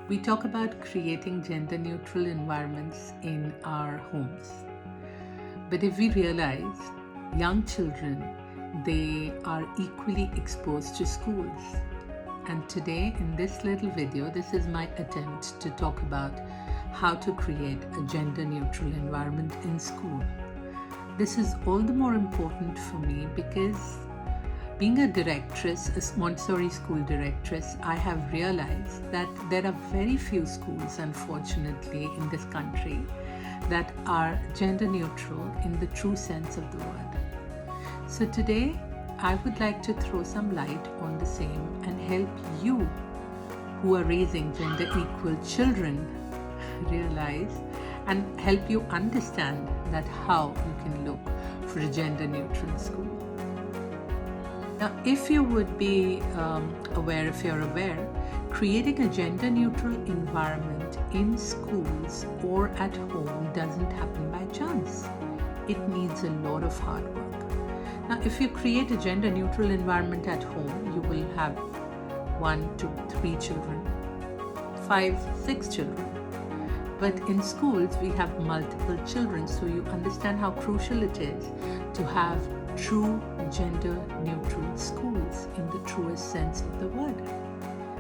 We talk about creating gender-neutral environments in our homes. But if we realize young children, they are equally exposed to schools. And today in this little video, this is my attempt to talk about how to create a gender-neutral environment in school. This is all the more important for me because being a directress, a Montessori school directress, I have realized that there are very few schools, unfortunately, in this country that are gender neutral in the true sense of the word. So today, I would like to throw some light on the same and help you who are raising gender equal children realize and help you understand that how you can look for a gender neutral school. Now, if you would be aware, if you're aware, creating a gender-neutral environment in schools or at home doesn't happen by chance. It needs a lot of hard work. Now, if you create a gender-neutral environment at home, you will have 1, 2, 3 children, 5, 6 children. But in schools, we have multiple children, so you understand how crucial it is to have true gender-neutral schools in the truest sense of the word.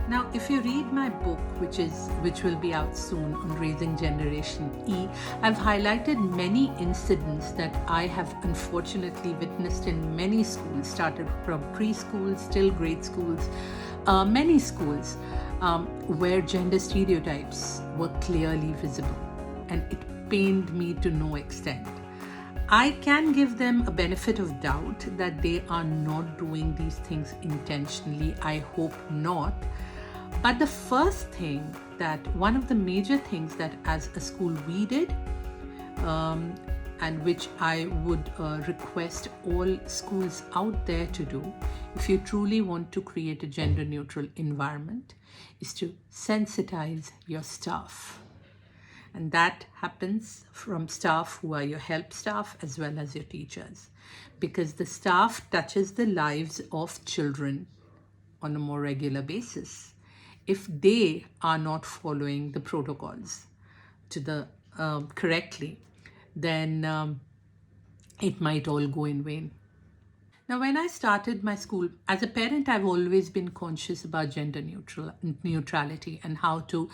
Now, if you read my book, which will be out soon on Raising Generation E, I've highlighted many incidents that I have unfortunately witnessed in many schools, started from preschools till grade schools, many schools where gender stereotypes were clearly visible, and it pained me to no extent. I can give them a benefit of doubt that they are not doing these things intentionally. I hope not. But the first thing one of the major things that as a school we did, and which I would request all schools out there to do, if you truly want to create a gender neutral environment, is to sensitize your staff. And that happens from staff who are your help staff as well as your teachers, because the staff touches the lives of children on a more regular basis. If they are not following the protocols to the correctly, then it might all go in vain. Now, when I started my school, as a parent, I've always been conscious about gender neutrality and how to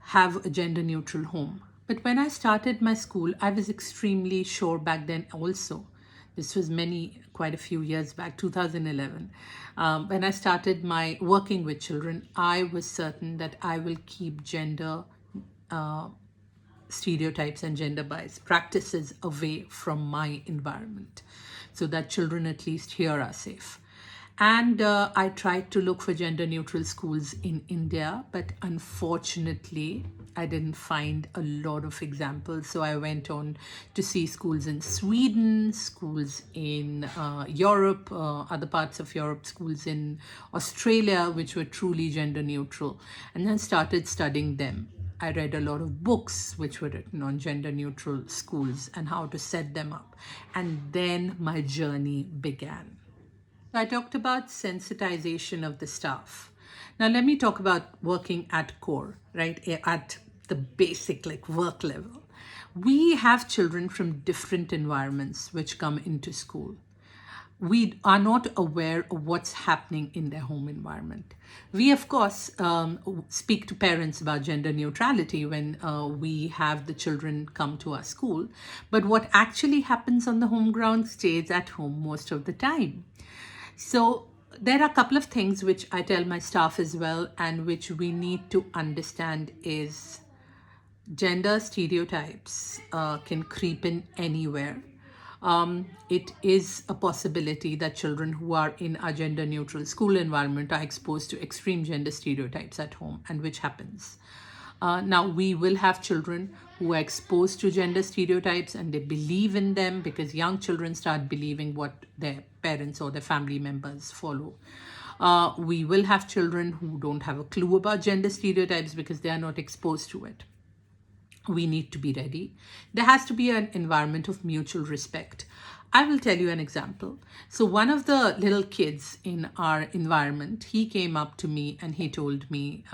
have a gender neutral home. But when I started my school, I was extremely sure back then also. This was quite a few years back, 2011. When I started my working with children, I was certain that I will keep gender stereotypes and gender bias practices away from my environment so that children at least here are safe. And I tried to look for gender neutral schools in India, but unfortunately, I didn't find a lot of examples. So I went on to see schools in Sweden, schools in Europe, other parts of Europe, schools in Australia, which were truly gender neutral, and then started studying them. I read a lot of books which were written on gender neutral schools and how to set them up. And then my journey began. I talked about sensitization of the staff. Now let me talk about working at core, right? At the basic work level. We have children from different environments which come into school. We are not aware of what's happening in their home environment. We, of course, speak to parents about gender neutrality when we have the children come to our school. But what actually happens on the home ground stays at home most of the time. So there are a couple of things which I tell my staff as well, and which we need to understand is gender stereotypes can creep in anywhere. It is a possibility that children who are in a gender neutral school environment are exposed to extreme gender stereotypes at home, and which happens. Now, we will have children who are exposed to gender stereotypes and they believe in them because young children start believing what their parents or their family members follow. We will have children who don't have a clue about gender stereotypes because they are not exposed to it. we need to be ready. There has to be an environment of mutual respect. I will tell you an example. So one of the little kids in our environment, he came up to me and he told me,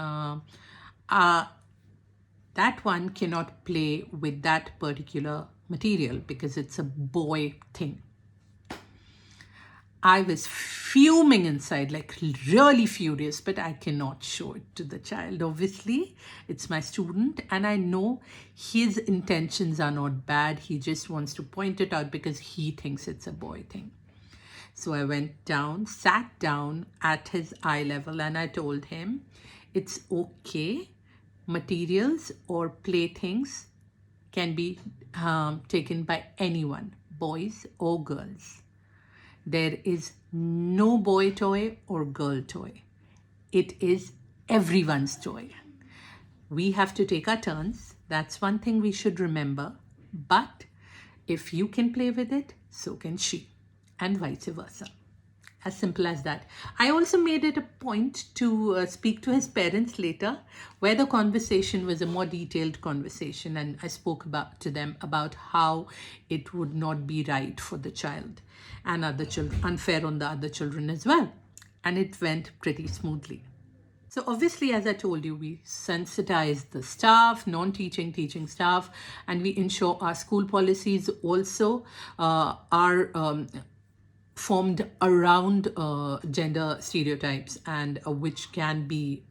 that one cannot play with that particular material because it's a boy thing. I was fuming inside, like really furious, but I cannot show it to the child. Obviously, it's my student, and I know his intentions are not bad. He just wants to point it out because he thinks it's a boy thing. So I went down, sat down at his eye level, and I told him, it's okay. Materials or playthings can be taken by anyone, boys or girls. There is no boy toy or girl toy. It is everyone's toy. We have to take our turns. That's one thing we should remember. But if you can play with it, so can she, and vice versa. As simple as that. I also made it a point to speak to his parents later, where the conversation was a more detailed conversation, and I spoke to them about how it would not be right for the child and other children, unfair on the other children as well. And it went pretty smoothly. So obviously, as I told you, we sensitize the staff, non-teaching, teaching staff, and we ensure our school policies also are formed around gender stereotypes and which can be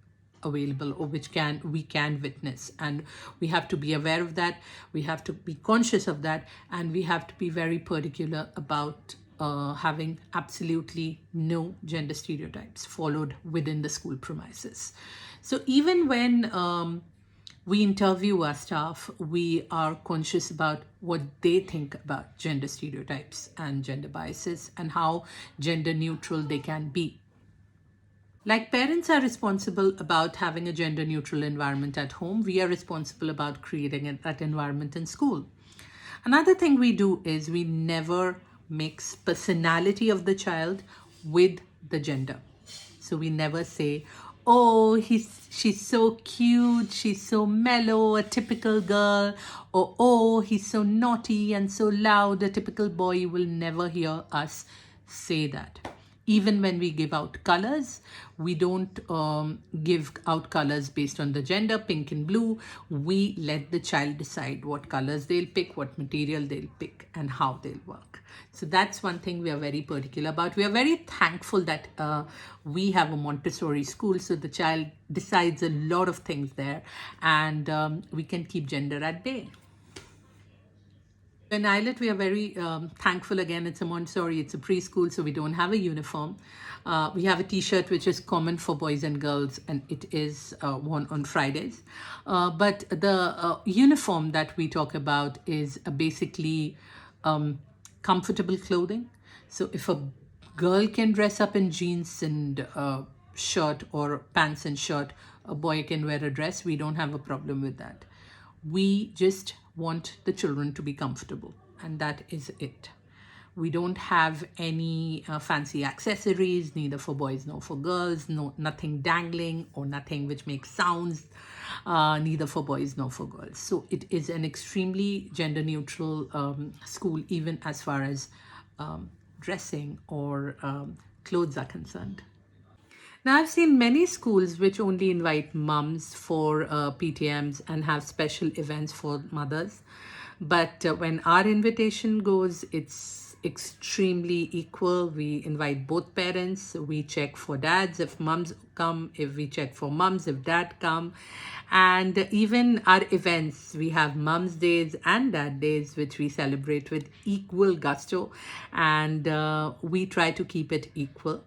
available or which we can witness, and we have to be aware of that, we have to be conscious of that, and we have to be very particular about having absolutely no gender stereotypes followed within the school premises. So even when we interview our staff, we are conscious about what they think about gender stereotypes and gender biases and how gender neutral they can be. Like parents are responsible about having a gender neutral environment at home, we are responsible about creating that environment in school. Another thing we do is we never mix personality of the child with the gender. So we never say, oh, she's so cute, she's so mellow, a typical girl, or oh, he's so naughty and so loud, a typical boy. You will never hear us say that. Even when we give out colors, we don't give out colors based on the gender, pink and blue. We let the child decide what colors they'll pick, what material they'll pick, and how they'll work. So that's one thing we are very particular about. We are very thankful that we have a Montessori school, so the child decides a lot of things there, and we can keep gender at bay. In Ayelet, we are very thankful. Again, it's a Montessori, it's a preschool, so we don't have a uniform. We have a t-shirt which is common for boys and girls, and it is worn on Fridays. But the uniform that we talk about is basically comfortable clothing. So if a girl can dress up in jeans and shirt, or pants and shirt, a boy can wear a dress, we don't have a problem with that. We just want the children to be comfortable, and that is it. We don't have any fancy accessories, neither for boys nor for girls, nothing dangling or nothing which makes sounds, neither for boys nor for girls. So it is an extremely gender neutral school, even as far as dressing or clothes are concerned. Now, I've seen many schools which only invite mums for PTMs and have special events for mothers. But when our invitation goes, it's extremely equal. We invite both parents. We check for dads if mums come, if we check for mums if dad come. And even our events, we have mums days and dad days, which we celebrate with equal gusto, and we try to keep it equal.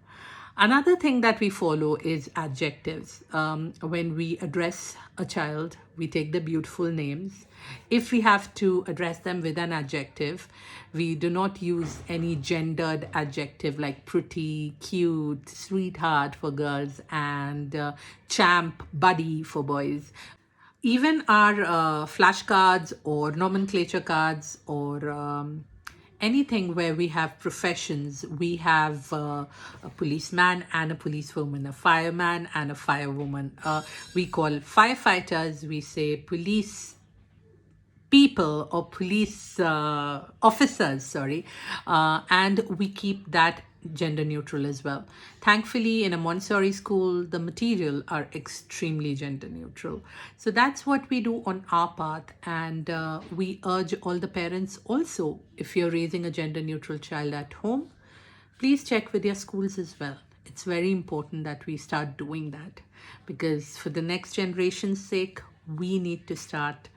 Another thing that we follow is adjectives. When we address a child, we take the beautiful names. If we have to address them with an adjective, we do not use any gendered adjective like pretty, cute, sweetheart for girls, and champ, buddy for boys. Even our flashcards or nomenclature cards, or anything where we have professions, we have a policeman and a policewoman, a fireman and a firewoman. We call firefighters, we say police people or police officers, sorry, and we keep that gender neutral as well. Thankfully, in a Montessori school, the material are extremely gender neutral. So that's what we do on our part, and we urge all the parents also, if you're raising a gender neutral child at home, please check with your schools as well. It's very important that we start doing that, because for the next generation's sake, we need to start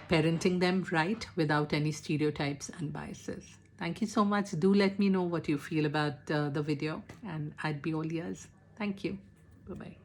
parenting them right without any stereotypes and biases. Thank you so much. Do let me know what you feel about the video, and I'd be all ears. Thank you. Bye-bye.